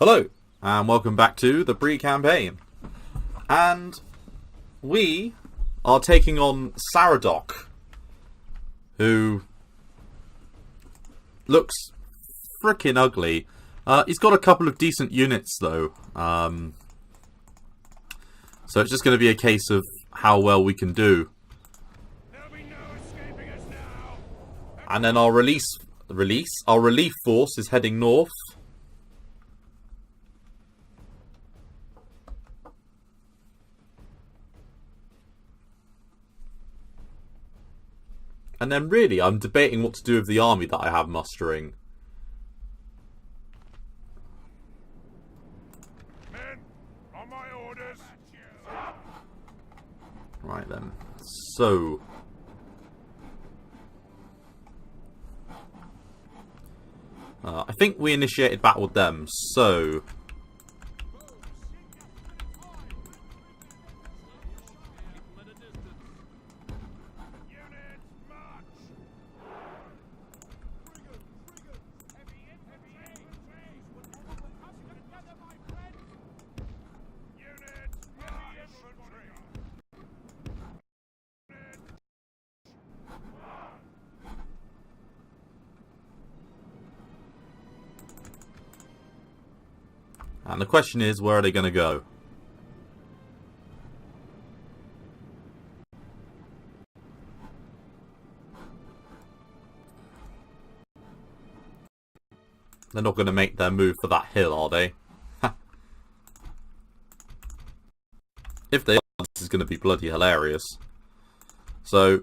Hello, and welcome back to the Bree campaign. And we are taking on Saradoc, who looks frickin' ugly. He's got a couple of decent units, though. So it's just going to be a case of how well we can do. And then our our relief force is heading north. And then really, I'm debating what to do with the army that I have mustering. Men, on my orders. Right then. So I think we initiated battle with them, so and the question is, where are they going to go? They're not going to make their move for that hill, are they? If they are, this is going to be bloody hilarious. So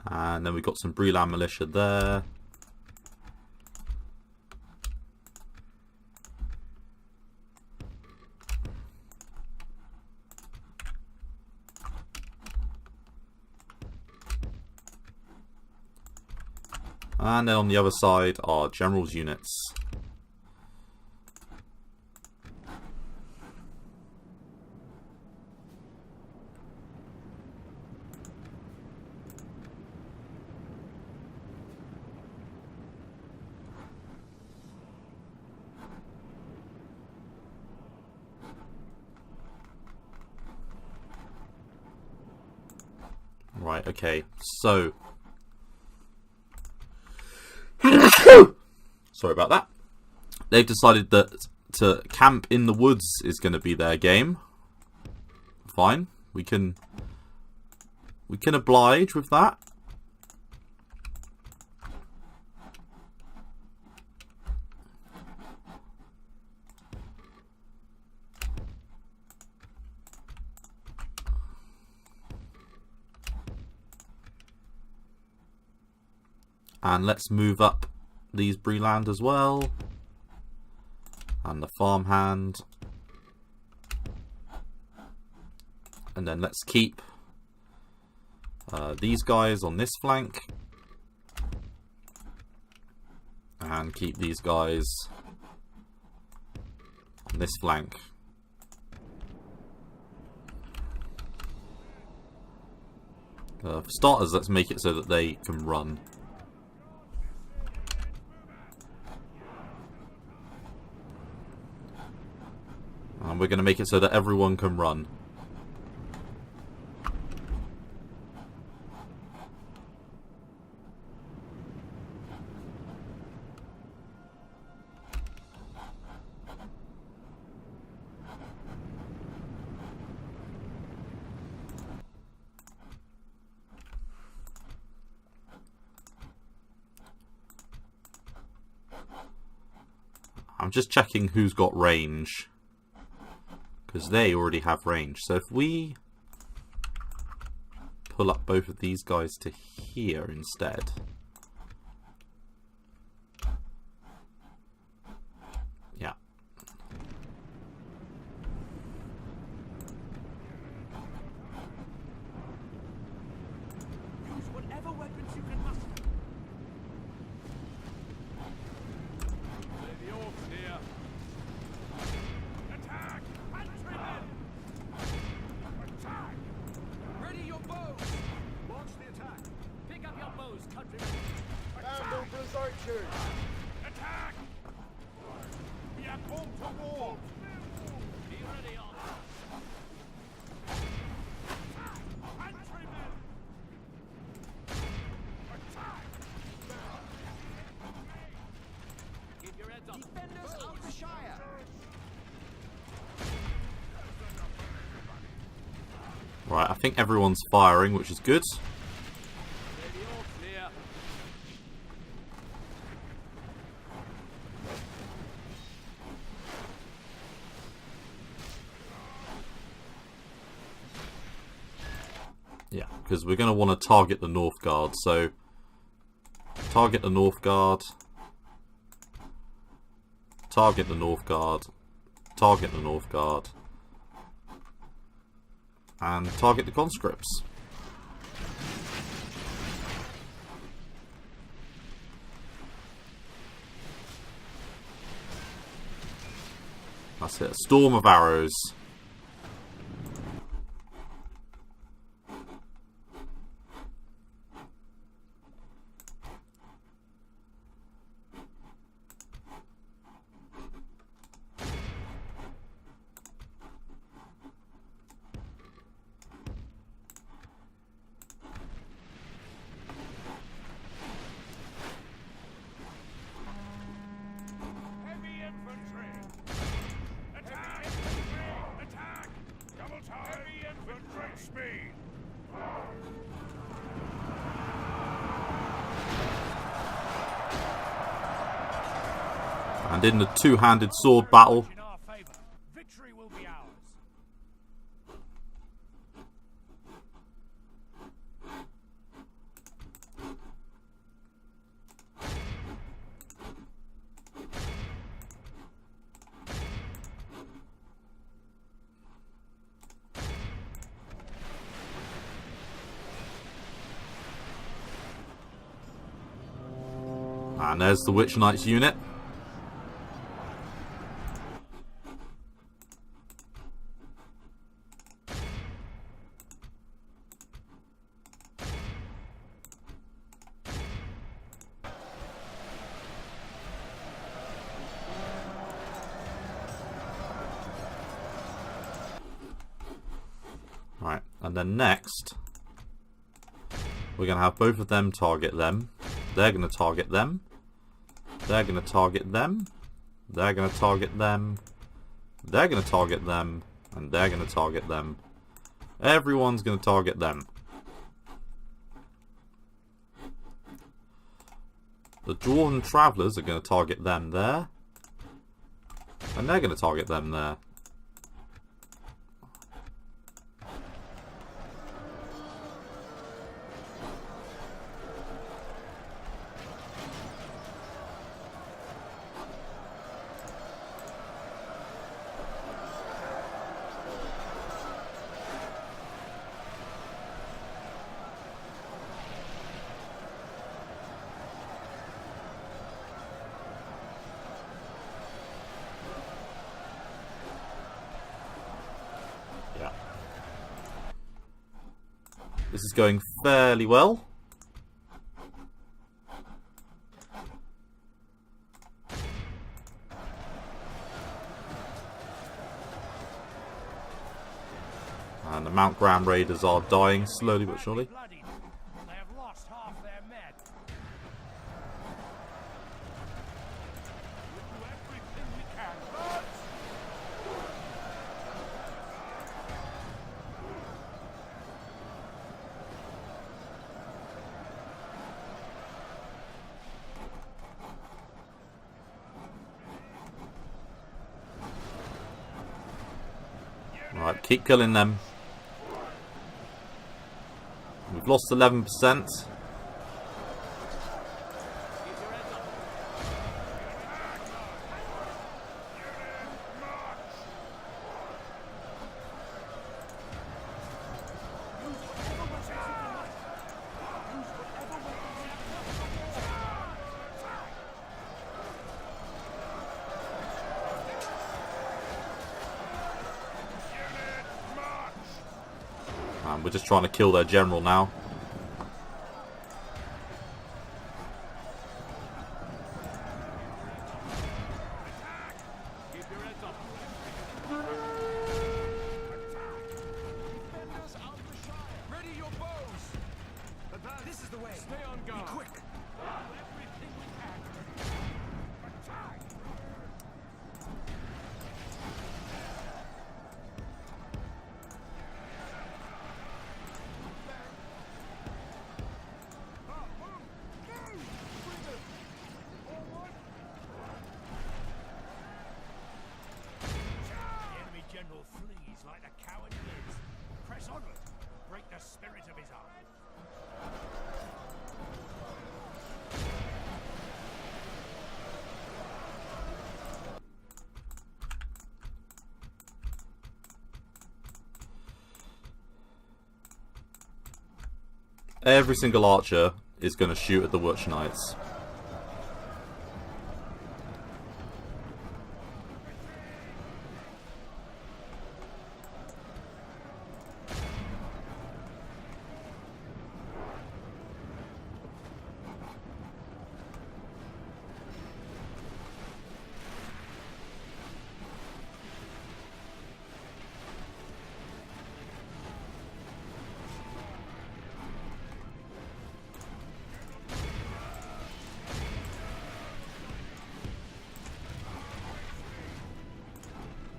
and then we've got some Breeland militia there. And then on the other side are General's units. Right, okay, so sorry about that. They've decided that to camp in the woods is going to be their game. Fine, we can oblige with that. And let's move up these Breeland as well. And the farmhand. And then let's keep these guys on this flank. And keep these guys on this flank. For starters, let's make it so that they can run. And we're going to make it so that everyone can run. I'm just checking who's got range, because they already have range. So if we pull up both of these guys to here instead. Yeah. war. Be ready, Arthur. Countrymen! Attack! Keep your heads up. Defenders of the Shire. Right, I think everyone's firing, which is good. Ready, all clear. Yeah, because we're going to want to target the North Guard, so target the North Guard, target the North Guard, target the North Guard, and target the conscripts. That's it, a storm of arrows. Heavy infantry! Attack! Attack! Double time! Heavy infantry! Speed! And in the two-handed sword battle, In our favor. Victory will be ours. and there's the Witch Knights unit. Right, and then next, we're going to have both of them target them. They're going to target them. They're going to target them. They're going to target them. They're going to target them. And they're going to target them. Everyone's going to target them. The Dwarven Travellers are going to target them there. And they're going to target them there. This is going fairly well. And the Mount Graham Raiders are dying slowly but surely. Bloodied. They have lost half their men. We'll do everything we can. But Right, keep killing them. We've lost 11%. Keep your heads up. And we're just trying to kill their general now. Keep your heads off. Defenders of the Shire. Ready your bows. This is the way. Stay on guard. Be quick. Do everything we can. Attack. The enemy general flees like the coward he is. Press onward. Break the spirit of his army. Every single archer is going to shoot at the Witch Knights.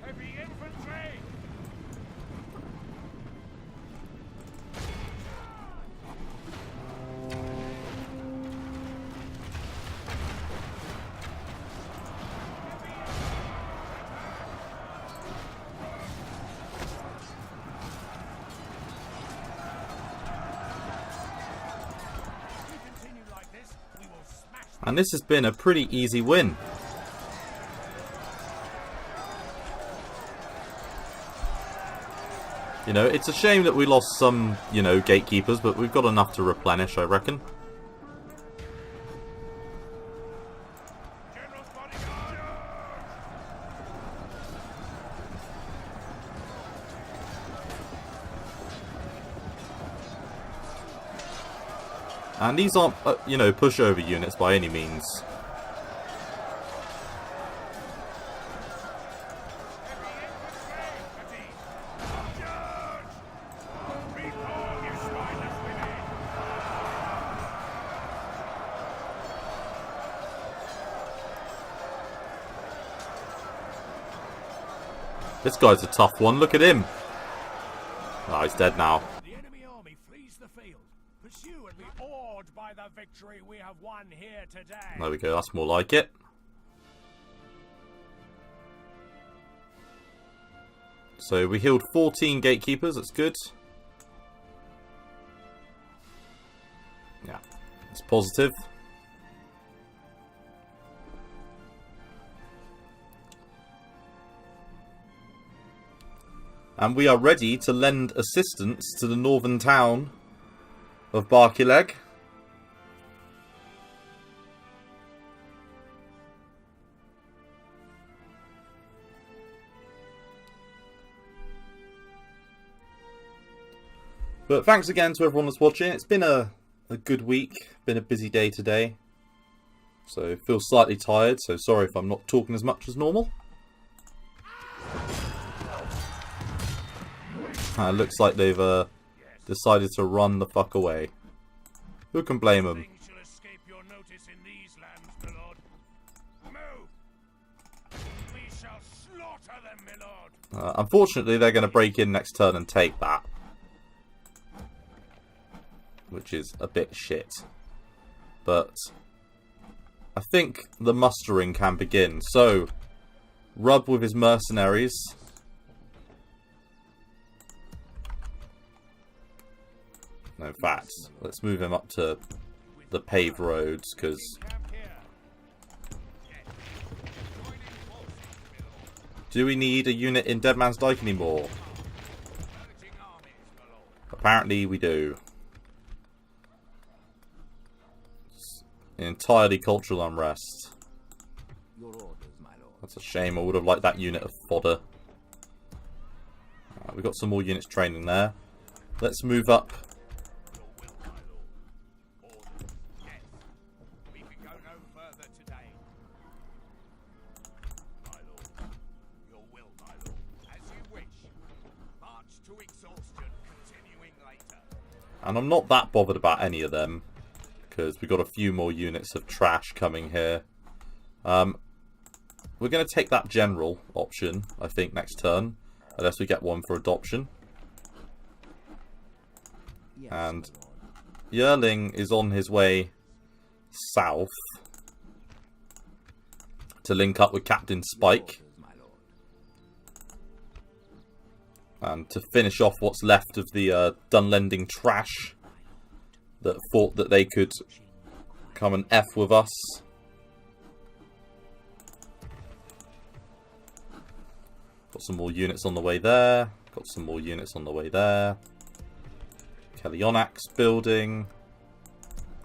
Heavy infantry! If we continue like this, we will smash them. And this has been a pretty easy win. You know, it's a shame that we lost some, you know, gatekeepers, but we've got enough to replenish, I reckon. General's bodyguard! And these aren't, you know, pushover units by any means. This guy's a tough one, look at him. Ah, he's dead now. The enemy army flees the field. Pursue and be awed by the victory we have won here today. There we go, that's more like it. So we healed 14 gatekeepers, that's good. Yeah, it's positive. And we are ready to lend assistance to the northern town of Barkileg. But thanks again to everyone that's watching. It's been a good week, been a busy day today. So feel slightly tired, so sorry if I'm not talking as much as normal. Looks like they've decided to run the fuck away. Who can blame them? Things shall escape your notice in these lands, my lord. Move! We shall slaughter them, my lord. Unfortunately, they're going to break in next turn and take that. Which is a bit shit. But I think the mustering can begin. So, Rub with his mercenaries. No, in fact, let's move him up to the paved roads, because Camp here. do we need a unit in Dead Man's Dyke anymore? Merging armies, my lord. Apparently we do. It's entirely cultural unrest. Your orders, my lord. That's a shame, I would have liked that unit of fodder. We've got some more units training there. Let's move up. Your will, my lord. Orders, yes. We can go no further today. My lord, your exhaustion continuing later. And I'm not that bothered about any of them, because we've got a few more units of trash coming here. We're going to take that general option, I think, next turn. Unless we get one for adoption. Yes, And my lord. Yearling is on his way south to link up with Captain Spike. Your orders, my lord. And to finish off what's left of the Dunlending trash that thought that they could come and F with us. Got some more units on the way there. Got some more units on the way there. Kelionak's building.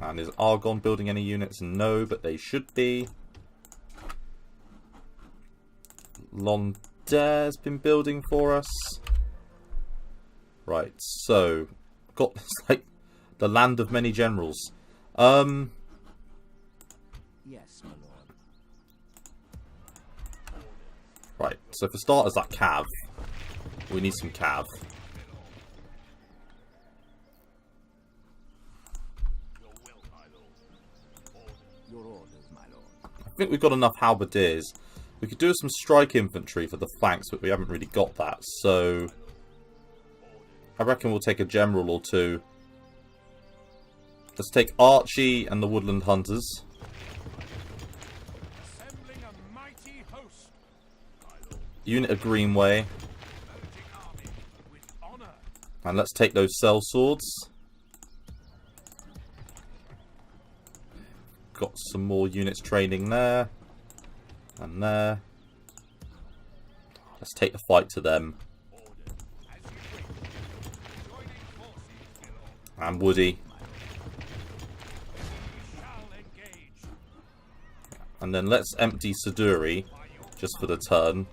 And is Argon building any units? No, but they should be. Londair's been building for us. Right, so got like the land of many generals. Yes, my lord. Right, so for starters, that cav. We need some cav. Your orders, my lord. I think we've got enough halberdiers. We could do some strike infantry for the flanks, but we haven't really got that. So I reckon we'll take a general or two. Let's take Archie and the Woodland Hunters. Assembling a mighty host. Unit of Greenway. Urging army with honor. And let's take those cell swords. Got some more units training there. And there. Let's take the fight to them. As you wish. Joining forces, my lord. And Woody. We shall engage. And then let's empty Siduri just for the turn.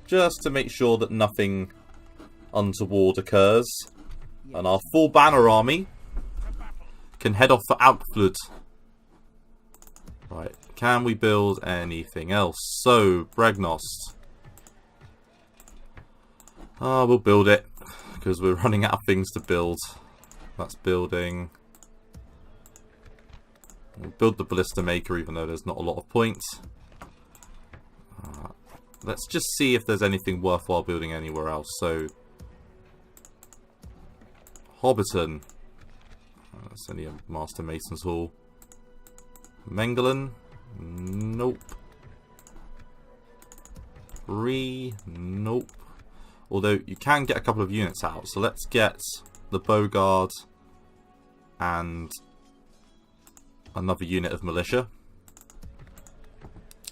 Just to make sure that nothing untoward occurs. And our full banner army can head off for Alkflud. Right, can we build anything else? So, Bregnost. We'll build it, because we're running out of things to build. That's building. We'll build the Ballista Maker, even though there's not a lot of points. Let's just see if there's anything worthwhile building anywhere else. So, Hobbiton. That's only a Master Mason's Hall. Mengelen? Nope. Bree? Nope. Although you can get a couple of units out. So let's get the Bogard and another unit of militia.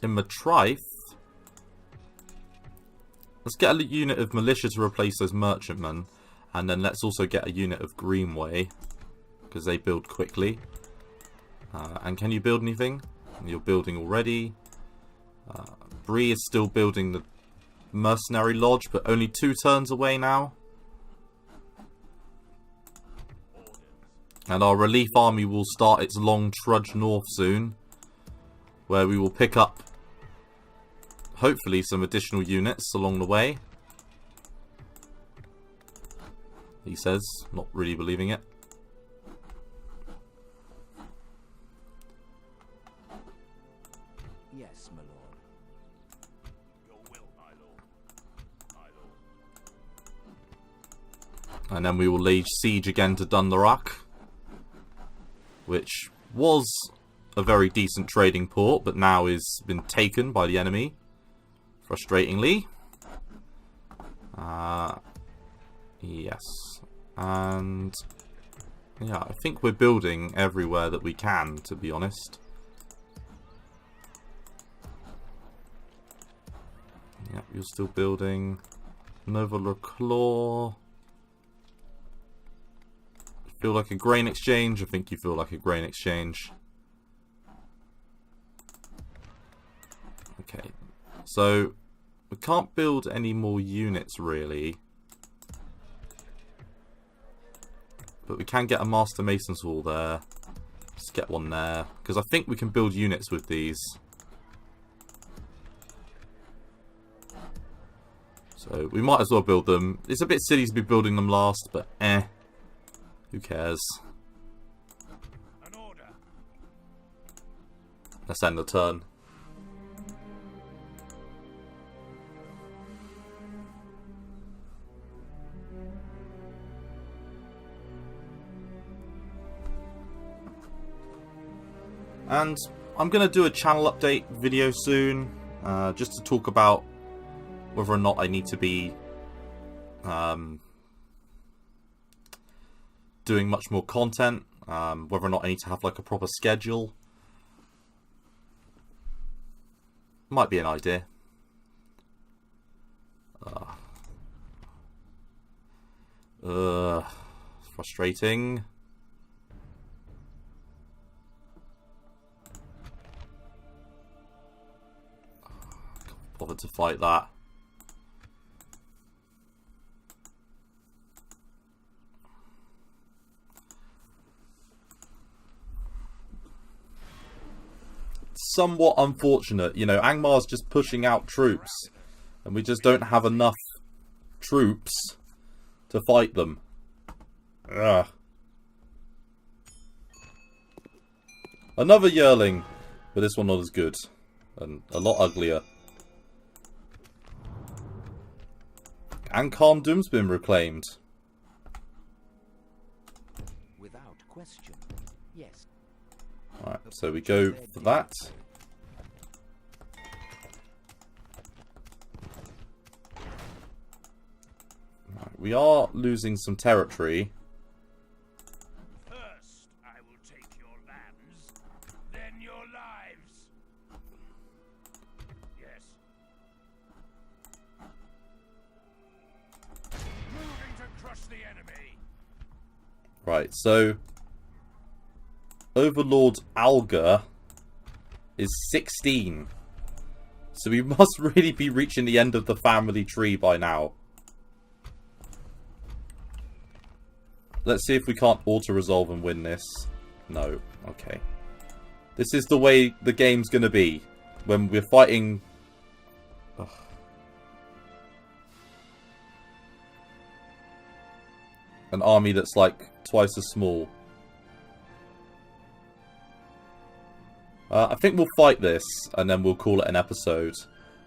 In Matrife, let's get a unit of militia to replace those merchantmen. And then let's also get a unit of Greenway, because they build quickly. And can you build anything? You're building already. Bree is still building the Mercenary Lodge, but only 2 turns away now. And our relief army will start its long trudge north soon, where we will pick up, hopefully, some additional units along the way. He says, not really believing it. Yes, my lord. Your will, my lord. My lord. And then we will lay siege again to Dundarak, which was a very decent trading port, but now is been taken by the enemy, frustratingly. Yes. And yeah, I think we're building everywhere that we can, to be honest. Yep, you're still building. Nova Leclaw. Feel like a grain exchange? I think you feel like a grain exchange. Okay, so we can't build any more units really, but we can get a Master Mason's Hall there. Let's get one there, because I think we can build units with these. So we might as well build them. It's a bit silly to be building them last, but who cares? An order. Let's end the turn. And I'm going to do a channel update video soon, just to talk about whether or not I need to be doing much more content, whether or not I need to have like a proper schedule. Might be an idea. Frustrating. Can't bother to fight that. Somewhat unfortunate, you know. Angmar's just pushing out troops, and we just don't have enough troops to fight them. Ugh. Another yearling, but this one not as good and a lot uglier. Angmar Doom's been reclaimed. Without question. Yes. Alright, so we go for that. Right, we are losing some territory. First, I will take your lands, then your lives. Yes. Moving to crush the enemy. Right, so Overlord Alga is 16. So we must really be reaching the end of the family tree by now. Let's see if we can't auto-resolve and win this. No. Okay. This is the way the game's gonna be. When we're fighting... Ugh. An army that's like twice as small. I think we'll fight this, and then we'll call it an episode.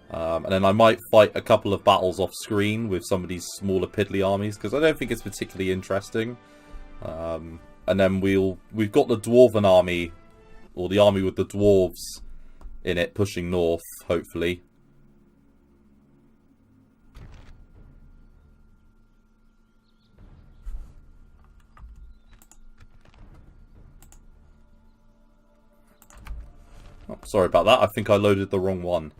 And then I might fight a couple of battles off screen with some of these smaller piddly armies, because I don't think it's particularly interesting. And then we've got the Dwarven army, or the army with the dwarves in it, pushing north, hopefully. Oh, sorry about that. I think I loaded the wrong one.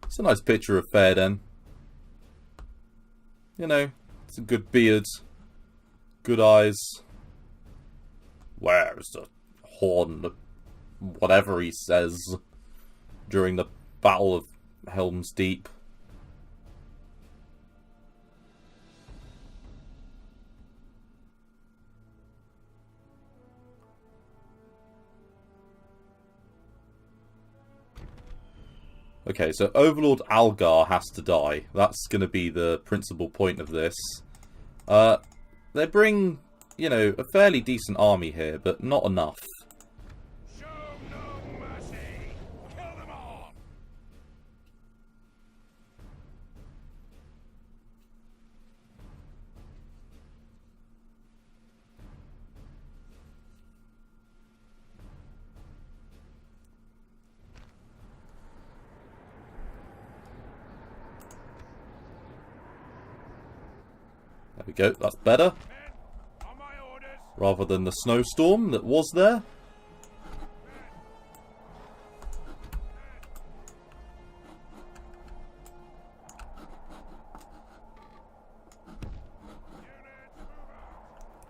It's a nice picture of Fairden. You know, it's a good beard, good eyes. Where's the horn? Whatever he says during the Battle of Helm's Deep. Okay, so Overlord Algar has to die. That's going to be the principal point of this. They bring, you know, a fairly decent army here, but not enough. Show no mercy. Kill them all. There we go, that's better. Men, on my orders. Rather than the snowstorm that was there.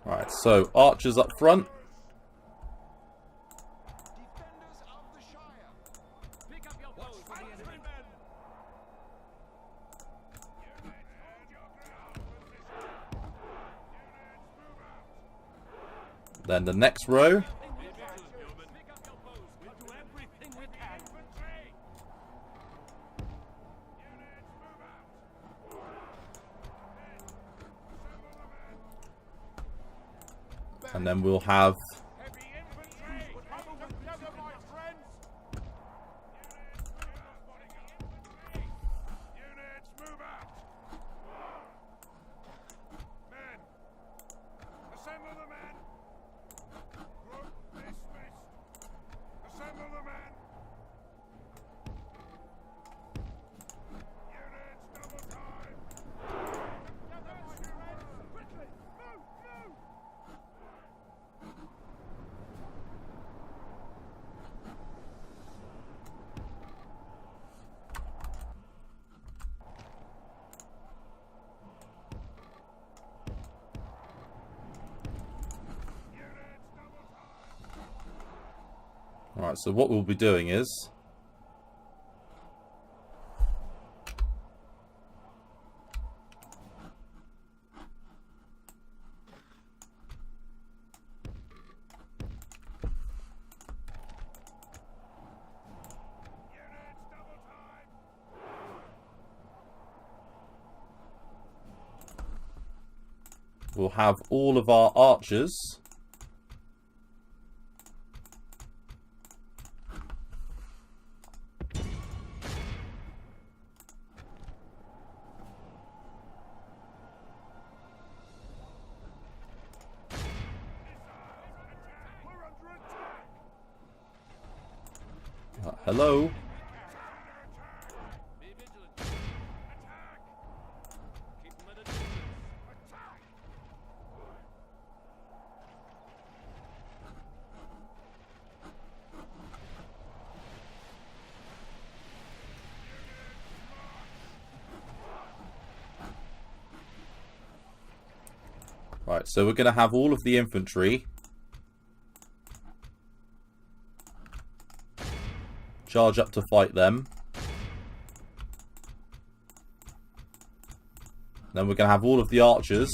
Alright, so archers up front. Defenders of the Shire. Pick up your bows for the enemy. Then the next row. And then we'll have... Heavy infantry! Huddle together, my friends! Units, move out! Men! Assemble the men! Group dismissed! Assemble the men! Units, double time! Gather, my friends! Quickly! Move! Move! Alright, so what we'll be doing is... we'll have all of our archers hello. Be vigilant. Attack! Keep them at a distance. Attack! Right, so we're going to have all of the infantry charge up to fight them. Then we're going to have all of the archers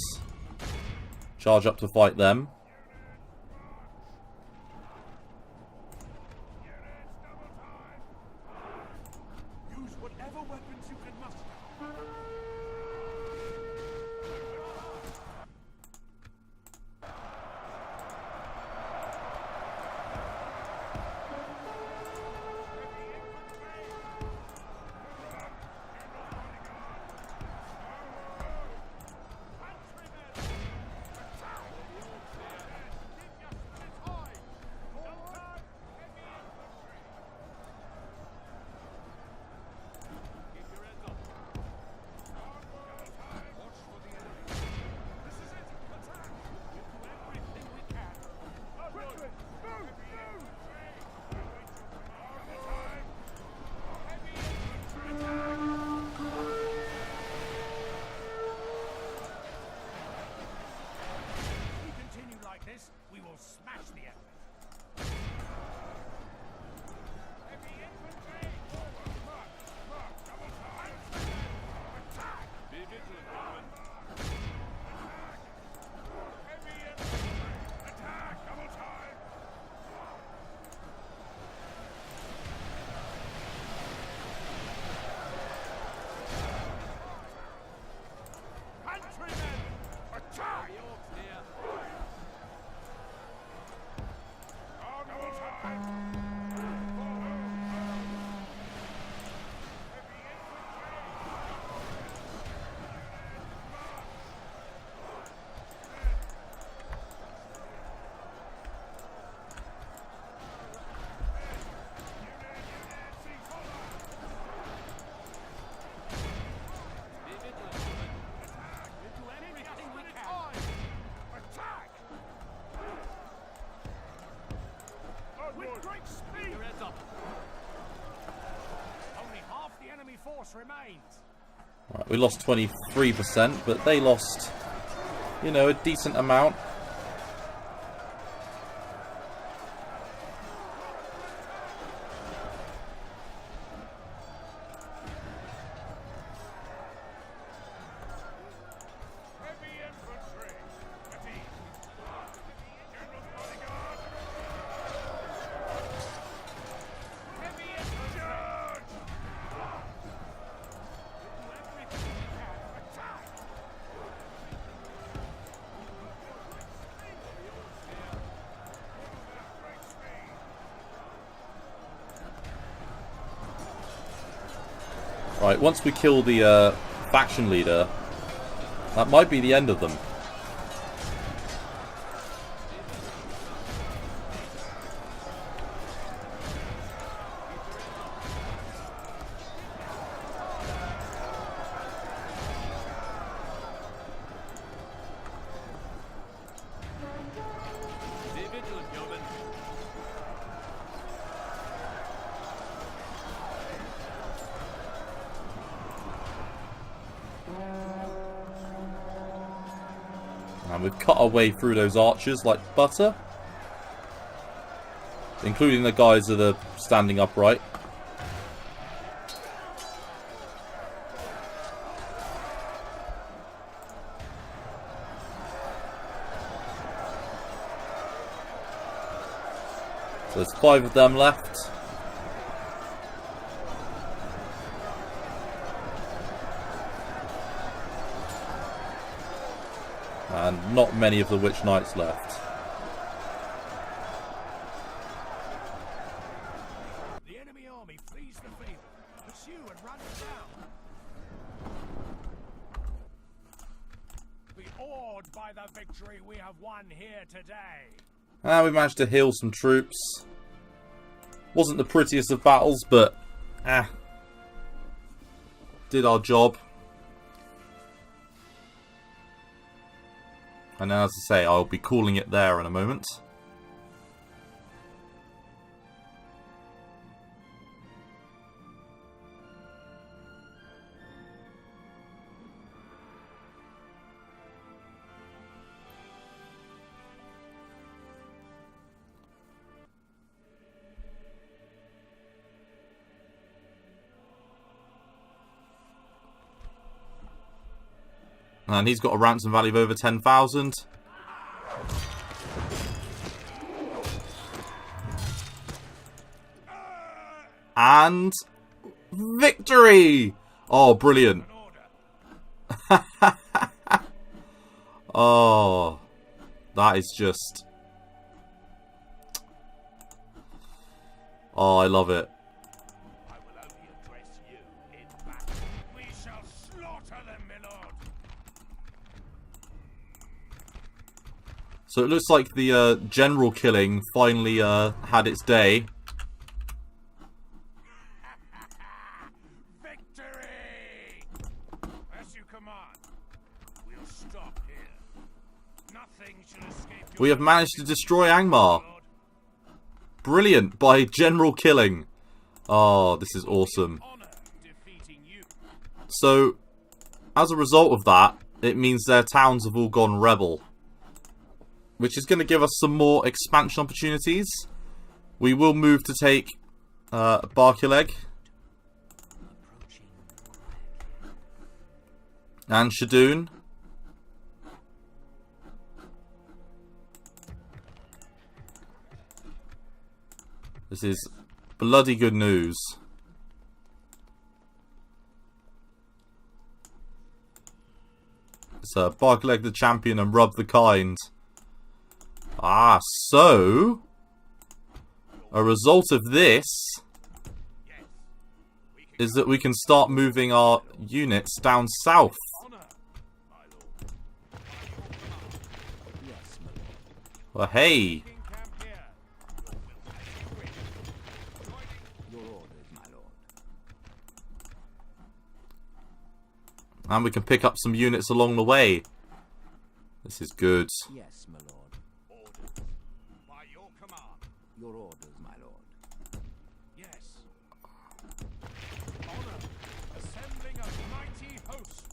charge up to fight them. Use whatever weapons you can muster. We will smash the enemy. Heavy infantry! Forward! March! March! Double time! Attack! Be vigilant, gentlemen. Attack! Heavy infantry! Attack! Double time! Countrymen! Attack! With great speed! Up. Only half the enemy force remains. Right, we lost 23%, but they lost, you know, a decent amount. Heavy infantry! At ease! General's bodyguard! Heavy infantry! Charge! Do everything we can. Attack! Right, once we kill the faction leader, that might be the end of them. And we've cut our way through those archers like butter. Including the guys that are standing upright. So there's 5 of them left. And not many of the Witch Knights left. The enemy army flees the field. Pursue and run it down. Be awed by the victory we have won here today. And we managed to heal some troops. Wasn't the prettiest of battles, but did our job. And as I say, I'll be calling it there in a moment. And he's got a ransom value of over 10,000. And victory! Oh, brilliant. Oh, that is just... Oh, I love it. I will only address you in battle. We shall slaughter them, my lord. So it looks like the general killing finally had its day. Victory! As you command. We'll stop here. Nothing shall escape you. We have managed to destroy Angmar. Brilliant, by general killing. Oh, this is awesome. Honor defeating you. So, as a result of that, it means their towns have all gone rebel. Which is going to give us some more expansion opportunities. We will move to take Barkileg and Shadoon. This is bloody good news. So, Barkileg the champion and Rub the kind. Ah, so a result of this is that we can start moving our units down south. Honor, my lord. Yes, my lord. Well, hey. King camp here. Your orders, my lord. And we can pick up some units along the way. This is good. Yes, my lord. Orders. By your command. Your orders, my lord. Yes. Honor. Assembling a mighty host.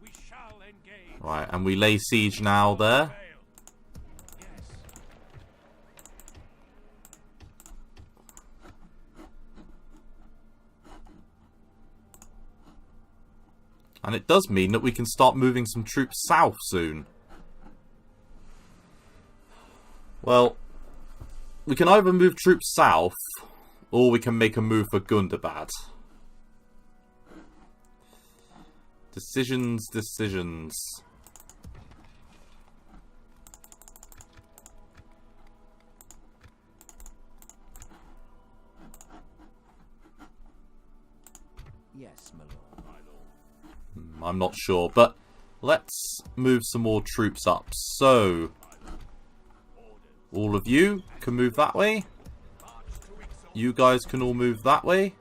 We shall engage. Right, and we lay siege now there. Fail. Yes. And it does mean that we can start moving some troops south soon. Well, we can either move troops south, or we can make a move for Gundabad. Decisions, decisions. Yes, Yes, my lord. I'm not sure, but let's move some more troops up. So, all of you can move that way. You guys can all move that way.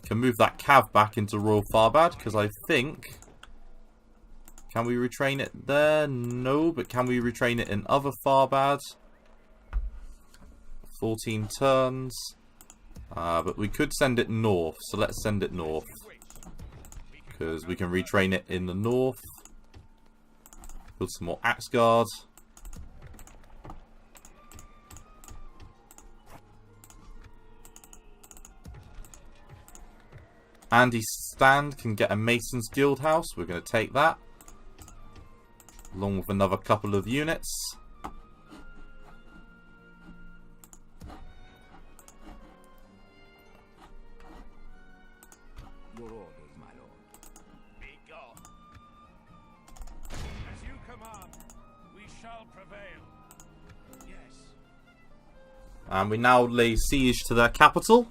Can move that cav back into Royal Farbad, because I think... Can we retrain it there? No, but can we retrain it in other Farbad? 14 turns. But we could send it north, so let's send it north. Because we can retrain it in the north. Build some more Axe Guard. Andy Stand can get a Mason's Guild House. We're going to take that. Along with another couple of units. Your orders, my lord. Be gone. As you command, we shall prevail. Yes. And we now lay siege to their capital.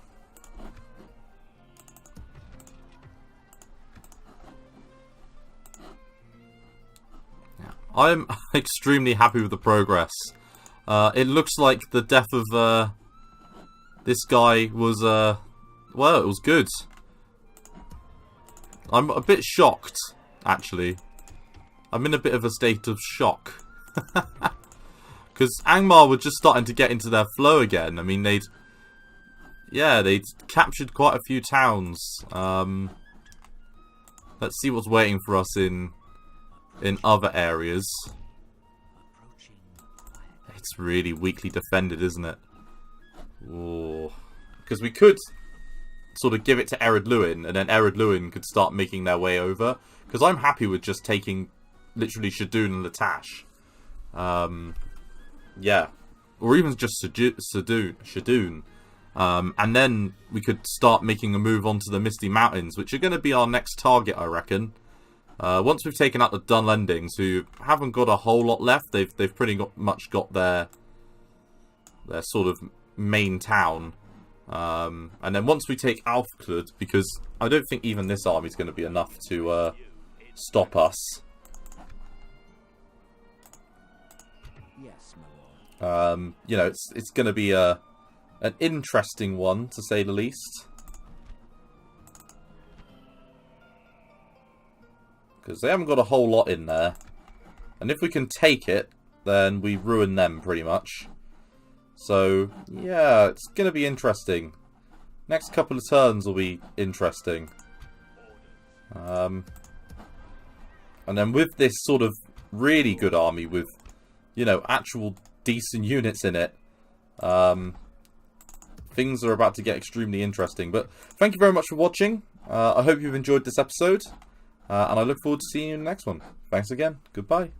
I'm extremely happy with the progress. It looks like the death of this guy was, well, it was good. I'm a bit shocked, actually. I'm in a bit of a state of shock. Because Angmar were just starting to get into their flow again. I mean, they'd captured quite a few towns. Let's see what's waiting for us in other areas. It's really weakly defended, isn't it? Because we could sort of give it to Ered Luin, and then Ered Luin could start making their way over. Because I'm happy with just taking literally Shadoon and Latash. Yeah. Or even just Shadoon. And then we could start making a move onto the Misty Mountains, which are going to be our next target, I reckon. Once we've taken out the Dunlendings, who haven't got a whole lot left, they've pretty much got their sort of main town. And then once we take Alfklud, because I don't think even this army is going to be enough to stop us. Yes, my lord. You know, it's going to be an interesting one, to say the least. Because they haven't got a whole lot in there. And if we can take it, then we ruin them pretty much. So, yeah, it's going to be interesting. Next couple of turns will be interesting. And then with this sort of really good army with, you know, actual decent units in it, things are about to get extremely interesting. But thank you very much for watching. I hope you've enjoyed this episode. And I look forward to seeing you in the next one. Thanks again. Goodbye.